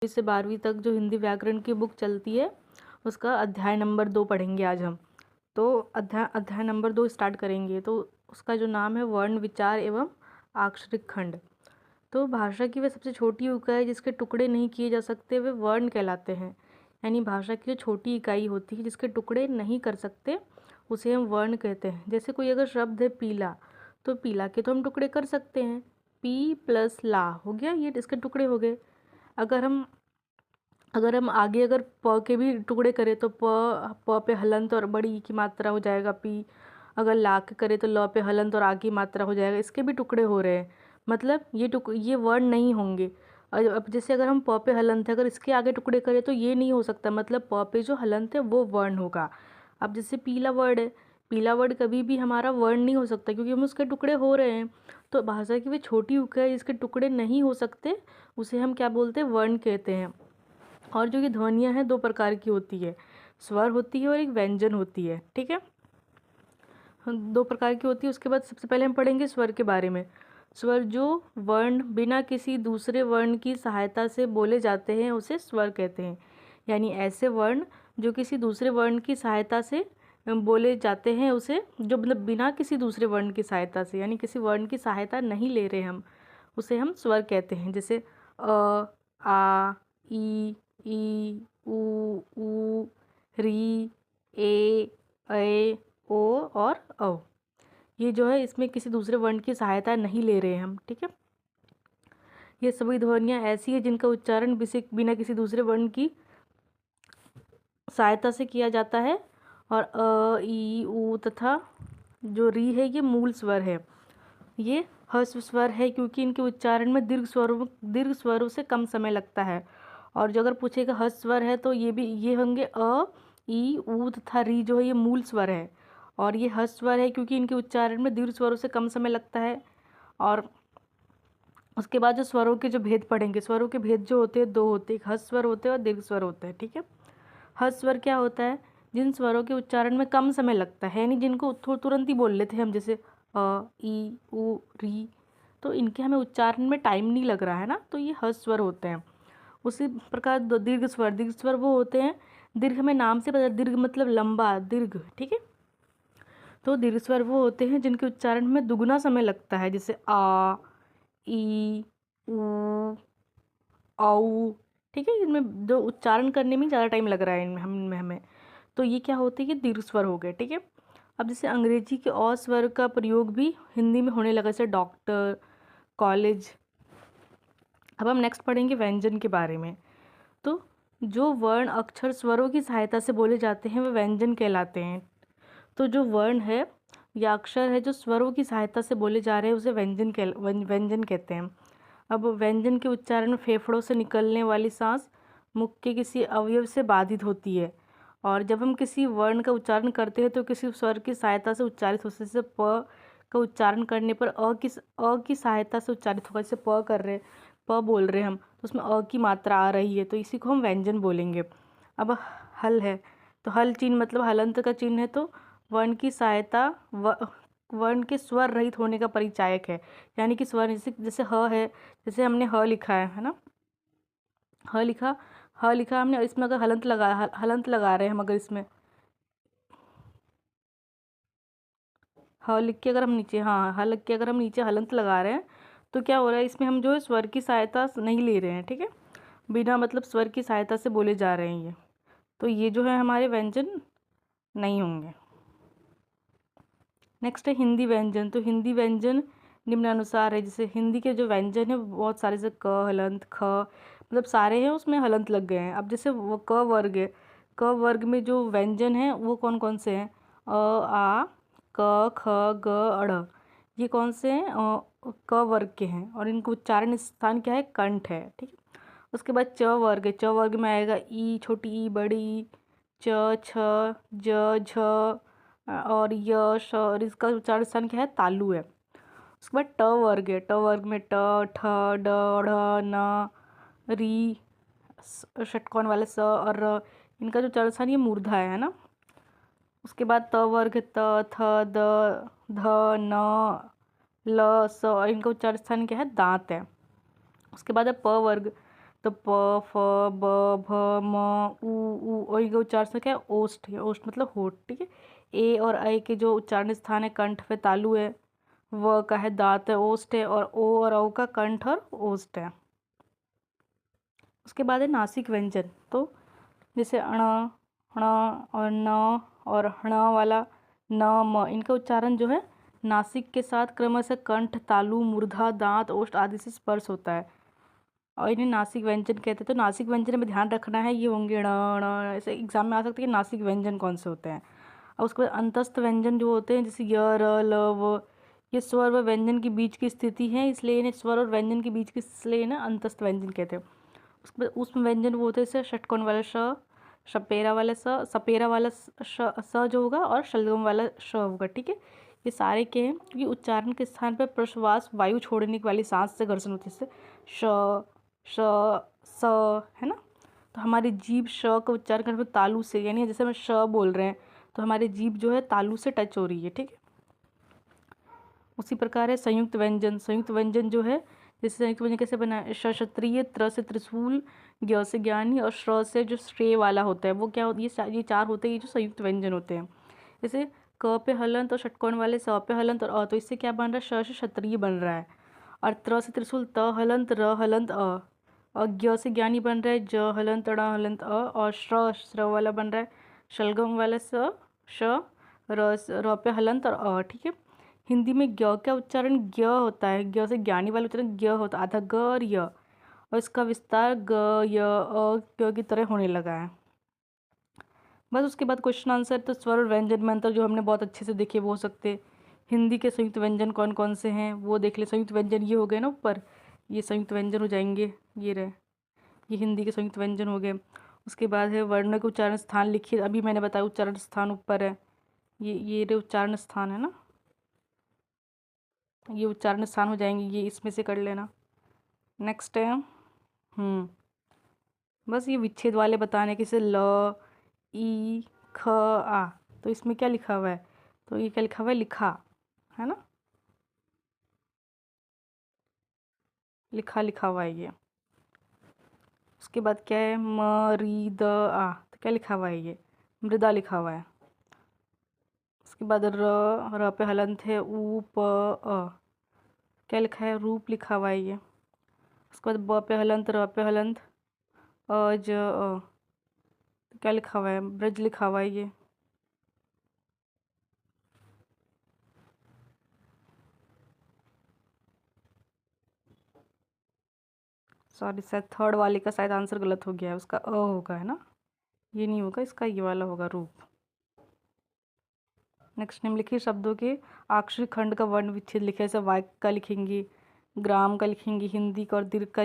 से 12वीं तक जो हिंदी व्याकरण की बुक चलती है उसका अध्याय नंबर 2 पढ़ेंगे आज हम। तो अध्याय नंबर 2 स्टार्ट करेंगे। तो उसका जो नाम है वर्ण विचार एवं अक्षरिक खंड। तो भाषा की वह सबसे छोटी इकाई जिसके टुकड़े नहीं किए जा सकते वे वर्ण कहलाते हैं। यानी भाषा की जो छोटी इकाई होती है जिसके टुकड़े नहीं कर सकते उसे हम वर्ण कहते हैं। जैसे कोई अगर शब्द है पीला, तो पीला के तो हम टुकड़े कर सकते हैं, पी प्लस ला हो गया, ये इसके टुकड़े हो गए। अगर हम आगे अगर प के भी टुकड़े करें तो प पे हलंत और बड़ी ई की मात्रा हो जाएगा पी। अगर ला के करें तो ल पे हलंत और आ की मात्रा हो जाएगा, इसके भी टुकड़े हो रहे हैं। मतलब ये वर्ण नहीं होंगे। अब जैसे अगर हम प पे हलंत है, अगर इसके आगे टुकड़े करें तो ये नहीं हो सकता, मतलब प पे जो हलंत है वो वर्ण होगा। अब जैसे पीला वर्ड है, पीला वर्ड कभी भी हमारा वर्ण नहीं हो सकता क्योंकि हम उसके टुकड़े हो रहे हैं। तो भाषा की वे छोटी इकाई जिसके टुकड़े नहीं हो सकते उसे हम क्या बोलते हैं, वर्ण कहते हैं। और जो ये ध्वनियाँ हैं 2 प्रकार की होती है, स्वर होती है और एक व्यंजन होती है। ठीक है, 2 प्रकार की होती है। उसके बाद सबसे पहले हम पढ़ेंगे स्वर के बारे में। स्वर जो वर्ण बिना किसी दूसरे वर्ण की सहायता से बोले जाते हैं उसे स्वर कहते हैं। यानी ऐसे वर्ण जो किसी दूसरे वर्ण की सहायता से बोले जाते हैं उसे, जो मतलब बिना किसी दूसरे वर्ण की सहायता से, यानी किसी वर्ण की सहायता नहीं ले रहे हम, उसे हम स्वर कहते हैं। जैसे अ, आ, ई, ऊ, री, ए, ओ और औ। ये जो है इसमें किसी दूसरे वर्ण की सहायता नहीं ले रहे हैं हम। ठीक है, ये सभी ध्वनियाँ ऐसी है जिनका उच्चारण बिना किसी दूसरे वर्ण की सहायता से किया जाता है। और अ, ई, ऊ तथा जो री है ये मूल स्वर है। ये ह्रस्व स्वर है क्योंकि इनके उच्चारण में दीर्घ स्वरों से कम समय लगता है। और जो अगर पूछेगा ह्रस्व स्वर है तो ये होंगे अ, ई, ऊ तथा री, जो है ये मूल स्वर है। और ये ह्रस्व स्वर है क्योंकि इनके उच्चारण में दीर्घ स्वरों से कम समय लगता है। और उसके बाद जो स्वरों के जो भेद पढ़ेंगे, स्वरों के भेद जो होते हैं 2 होते हैं, एक ह्रस्व स्वर होते हैं और दीर्घ स्वर होते हैं। ठीक है, ह्रस्व स्वर क्या होता है, जिन स्वरों के उच्चारण में कम समय लगता है, यानी जिनको तुरंत ही बोल लेते हैं हम, जैसे अ, ई, ऊ, री, तो इनके हमें उच्चारण में टाइम नहीं लग रहा है ना, तो ये ह्रस्व स्वर होते हैं। उसी प्रकार दीर्घ स्वर वो होते हैं, दीर्घ में नाम से पता, दीर्घ मतलब लंबा, दीर्घ। ठीक है, तो दीर्घ स्वर वो होते हैं जिनके उच्चारण में दुगुना समय लगता है, जैसे आ, ई, ऊ, औ। ठीक है, इनमें जो उच्चारण करने में ज़्यादा टाइम लग रहा है इनमें हमें, तो ये क्या होते हैं, ये दीर्घ स्वर हो गए। ठीक है, अब जैसे अंग्रेजी के अ स्वर का प्रयोग भी हिंदी में होने लगा, जैसे डॉक्टर, कॉलेज। अब हम नेक्स्ट पढ़ेंगे व्यंजन के बारे में। तो जो वर्ण अक्षर स्वरों की सहायता से बोले जाते हैं वे व्यंजन कहलाते हैं। तो जो वर्ण है या अक्षर है जो स्वरों की सहायता से बोले जा रहे हैं उसे व्यंजन कहते हैं। अब व्यंजन के उच्चारण में फेफड़ों से निकलने वाली सांस मुख के किसी अवयव से बाधित होती है। और जब हम किसी वर्ण का उच्चारण करते हैं तो किसी स्वर की सहायता से उच्चारित होते हैं। जैसे प का उच्चारण करने पर अ की सहायता से उच्चारित होगा। जैसे प कर रहे, प बोल रहे हम, तो उसमें अ की मात्रा आ रही है, तो इसी को हम व्यंजन बोलेंगे। अब हल है, तो हल चिन्ह मतलब हलंत का चिन्ह है, तो वर्ण की सहायता वर्ण के स्वर रहित होने का परिचायक है। यानी कि स्वर जैसे ह है, जैसे हमने ह लिखा है ना, ह लिखा हमने, इसमें अगर हलंत लगा रहे हैं हम, अगर इसमें ह लिख के अगर हम नीचे, हाँ ह लिख के अगर हम नीचे हलंत लगा रहे हैं तो क्या हो रहा है, इसमें हम जो है स्वर की सहायता नहीं ले रहे हैं। ठीक है, बिना मतलब स्वर की सहायता से बोले जा रहे हैं ये, तो ये जो है हमारे व्यंजन नहीं होंगे। नेक्स्ट है हिंदी व्यंजन। तो हिंदी व्यंजन निम्नानुसार है। जैसे हिंदी के जो व्यंजन है बहुत सारे, जैसे क हलंत, ख, मतलब सारे हैं उसमें हलंत लग गए हैं। अब जैसे वो क वर्ग है, क वर्ग में जो व्यंजन हैं वो कौन कौन से हैं, अ, आ, क, ख, ग, अड़, ये कौन से हैं, क वर्ग के हैं और इनको उच्चारण स्थान क्या है, कंठ है। ठीक है, उसके बाद च वर्ग है, च वर्ग में आएगा ई, छोटी ई, बड़ी ई, च, छ, ज, झ और यश, और इसका उच्चारण स्थान क्या है, तालु है। उसके बाद ट वर्ग है, ट वर्ग में ट, ठ, ड, ढ़, न, री, षटकोण वाले स और र, इनका जो उच्चारण स्थान ये मूर्धा है ना। उसके बाद त वर्ग है, त, थ, द, ध, न, ल, स और इनका उच्चारण स्थान क्या है, दांत है। उसके बाद है प वर्ग, तो प, फ, ब, भ, म, उ और इनका उच्चारण से क्या है, ओष्ठ है। ओष्ठ मतलब होठ, ठीक है। ए और ऐ के जो उच्चारण स्थान है, कंठ पे तालु है, व का है दांत है, ओष्ठ है, और ओ और औ का कंठ और ओष्ठ है। उसके बाद है नासिक व्यंजन। तो जैसे अण, ण और न और हण वाला न, म, इनका उच्चारण जो है नासिक के साथ क्रमशः कंठ, तालु, मूर्धा, दांत, ओष्ठ आदि से स्पर्श होता है और इन्हें नासिक व्यंजन कहते हैं। तो नासिक व्यंजन में ध्यान रखना है, ये होंगे ण, ण, ऐसे एग्जाम में आ सकते हैं कि नासिक व्यंजन कौन से होते हैं। और उसके बाद अंतस्थ व्यंजन जो होते हैं, जैसे य, र, ल, व, ये स्वर व व्यंजन के बीच की स्थिति है, इसलिए इन्हें स्वर और व्यंजन के बीच की, इसलिए इन्हें अंतस्थ व्यंजन कहते हैं। उसके बाद उसमें व्यंजन वो होते हैं जैसे षटकोण वाला श, सपेरा वाला स, सपेरा वाला स जो होगा, और शलगम वाला श होगा, ठीक है। ये सारे के हैं क्योंकि उच्चारण के स्थान पर प्रश्वास वायु छोड़ने वाली सांस से घर्षण होती है, जैसे श, श, स, है ना। तो हमारी जीभ श का उच्चारण करने पर तालु से, यानी जैसे हम श बोल रहे हैं तो हमारी जीभ जो है तालु से टच हो रही है, ठीक है। उसी प्रकार है संयुक्त व्यंजन। संयुक्त व्यंजन जो है, जैसे संयुक्त व्यंजन कैसे बना है, क्षत्रिय, त्र से त्रिशूल, ज्ञ से ज्ञानी और श्र से जो श्रेय वाला होता है, वो क्या होता है, ये चार होते हैं, ये जो संयुक्त व्यंजन होते हैं। जैसे क पे हलंत और षटकोण वाले स पे हलंत और अ, तो इससे क्या बन रहा है, श से क्षत्रिय बन रहा है। और त्र से त्रिशूल त हलंत, र हलंत, अ, और ज्ञ से ज्ञानी बन रहा है, ज हलंत, ड़ हलंत, अ, और श्र वाला बन रहा है शलगम वाला स, श, र पे हलंत और अ, ठीक है। हिंदी में ज्ञ का उच्चारण ज्ञ होता है, ज्ञ से ज्ञानी वाला उच्चारण ज्ञ होता है, आधा ग और य, और इसका विस्तार ग, य, अ, क की तरह होने लगा है। बस उसके बाद क्वेश्चन आंसर। तो स्वर और व्यंजन में अंतर जो हमने बहुत अच्छे से देखे वो हो सकते। हिंदी के संयुक्त व्यंजन कौन कौन से हैं वो देख ले। संयुक्त व्यंजन ये हो गए ना ऊपर, ये संयुक्त व्यंजन हो जाएंगे, ये रहे, ये हिंदी के संयुक्त व्यंजन हो गए। उसके बाद है वर्ण के उच्चारण स्थान लिखिए, अभी मैंने बताया उच्चारण स्थान ऊपर है, ये रे उच्चारण स्थान है ना, ये उच्चारण स्थान हो जाएंगे, ये इसमें से कर लेना। नेक्स्ट है बस ये विच्छेद वाले बताने के, जैसे ल, ई, ख, आ, तो इसमें क्या लिखा हुआ है, तो ये क्या लिखा हुआ है, लिखा, है ना, लिखा लिखा हुआ है ये। उसके बाद क्या है, म, री, द, आ, तो क्या लिखा हुआ है, ये मृदा लिखा हुआ है। उसके बाद र पे हलंत है, ऊ, प, अ, क्या लिखा है, रूप लिखा हुआ है ये। उसके बाद ब पे हलंत, र पे हलंत, अ, ज, अ, तो क्या लिखा हुआ है, ब्रज लिखा हुआ है ये। सॉरी, शायद थर्ड वाले का शायद आंसर गलत हो गया है, उसका अ होगा, है ना, ये नहीं होगा, इसका ये वाला होगा, रूप। नेक्स्ट निम्नलिखित शब्दों के अक्षर खंड का वर्ण विच्छेद लिखे, जैसे वाक्य का लिखेंगे, ग्राम का लिखेंगे, हिंदी का और दीर्घ का